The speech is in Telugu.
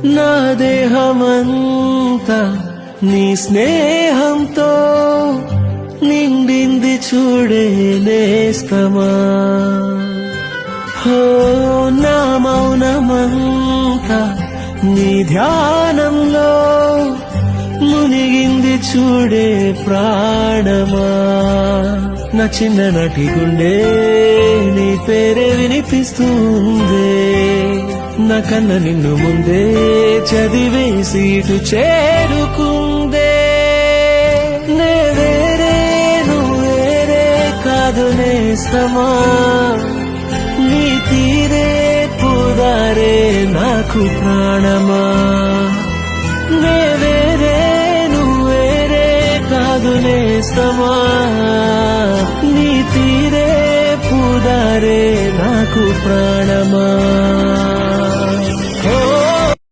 నా దేహమంతా నీ స్నేహంతో నిండింది చూడే నేస్తమా. హో నా మౌనమంతా నీ ధ్యానంలో మునిగింది చూడే ప్రాణమా. నా చిన్ననాటి గుండె నీ పేరే వినిపిస్తుంది, నా కన్న నిన్ను ముందే చదివేసి ఇటు చేరుకుందే. నే వేరే నువ్వు వేరే కాదు నేస్తమా, నీ తీరే పుదారే నాకు ప్రాణమా. నే వేరే నువ్వు వేరే కాదు నేస్తమా, నీ తీరే పుదారే నాకు ప్రాణమా.